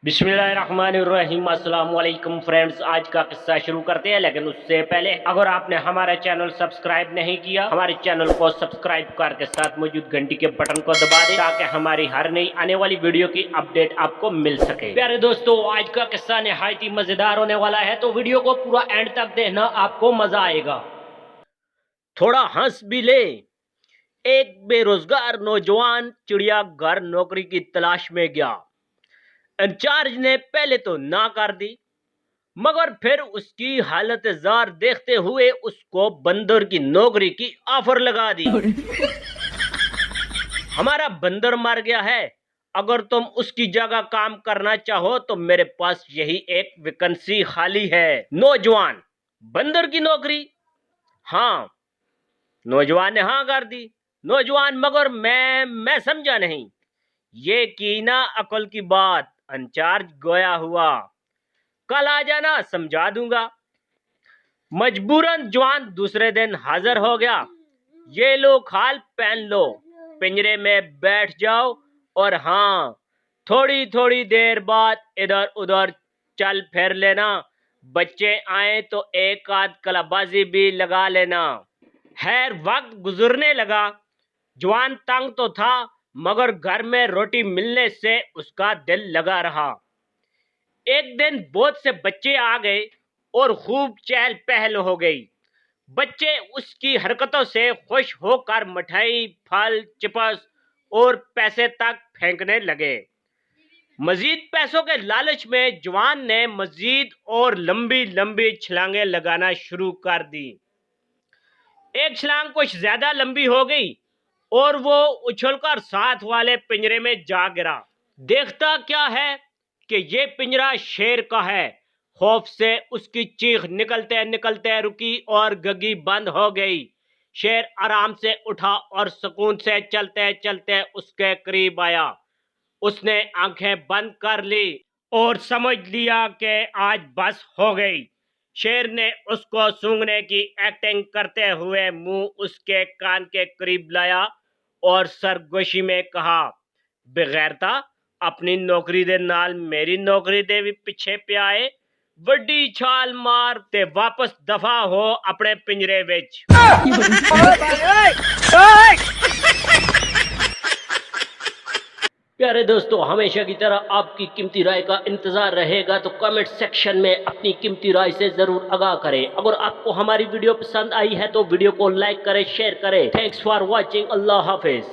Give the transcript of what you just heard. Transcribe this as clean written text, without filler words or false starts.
बिस्मिल्लाहिर्रहमानिर्रहीम। अस्सलाम वालेकुम फ्रेंड्स, आज का किस्सा शुरू करते हैं। लेकिन उससे पहले अगर आपने हमारा चैनल सब्सक्राइब नहीं किया, हमारे चैनल को सब्सक्राइब करके साथ मौजूद घंटी के बटन को दबा दें ताकि हमारी हर नई आने वाली वीडियो की अपडेट आपको मिल सके। प्यारे दोस्तों, आज का किस्सा निहायत ही मजेदार होने वाला है, तो वीडियो को पूरा एंड तक देखना, आपको मजा आएगा। थोड़ा हंस भी ले। एक बेरोजगार नौजवान चिड़ियाघर नौकरी की तलाश में गया। इंचार्ज ने पहले तो ना कर दी, मगर फिर उसकी हालत जार देखते हुए उसको बंदर की नौकरी की ऑफर लगा दी। हमारा बंदर मर गया है, अगर तुम उसकी जगह काम करना चाहो तो मेरे पास यही एक वैकेंसी खाली है। नौजवान: बंदर की नौकरी? हाँ। नौजवान ने हाँ कर दी। नौजवान: मगर मैं समझा नहीं। ये की ना अकल की बात। इंचार्ज गोया हुआ: कल आ जाना, समझा दूंगा। मजबूरन जवान दूसरे दिन हाजिर हो गया। ये लो खाल, पहन लो, पिंजरे में बैठ जाओ, और हाँ, थोड़ी थोड़ी देर बाद इधर उधर चल फिर लेना। बच्चे आए तो एक आध कलाबाजी भी लगा लेना। खैर, वक्त गुजरने लगा। जवान तंग तो था, मगर घर में रोटी मिलने से उसका दिल लगा रहा। एक दिन बहुत से बच्चे आ गए और खूब चहल पहल हो गई। बच्चे उसकी हरकतों से खुश होकर मिठाई, फल, चिप्स और पैसे तक फेंकने लगे। मजीद पैसों के लालच में जवान ने मजीद और लंबी लंबी छलांगे लगाना शुरू कर दी। एक छलांग कुछ ज्यादा लंबी हो गई और वो उछलकर साथ वाले पिंजरे में जा गिरा। देखता क्या है कि ये पिंजरा शेर का है। खौफ से उसकी चीख निकलते निकलते रुकी और गगी बंद हो गई। शेर आराम से उठा और सुकून से चलते चलते उसके करीब आया। उसने आंखें बंद कर ली और समझ लिया कि आज बस हो गई। शेर ने उसको सूंघने की एक्टिंग करते हुए मुंह उसके कान के करीब लाया और सरगोशी में कहा, बेगैरता, अपनी नौकरी दे नाल मेरी नौकरी दे भी पिछे पे आए। वड्डी छाल मार ते वापस दफा हो अपने पिंजरे विच। प्यारे दोस्तों, हमेशा की तरह आपकी कीमती राय का इंतजार रहेगा, तो कमेंट सेक्शन में अपनी कीमती राय से जरूर आगाह करें। अगर आपको हमारी वीडियो पसंद आई है तो वीडियो को लाइक करें, शेयर करें। Thanks for watching. Allah Hafiz.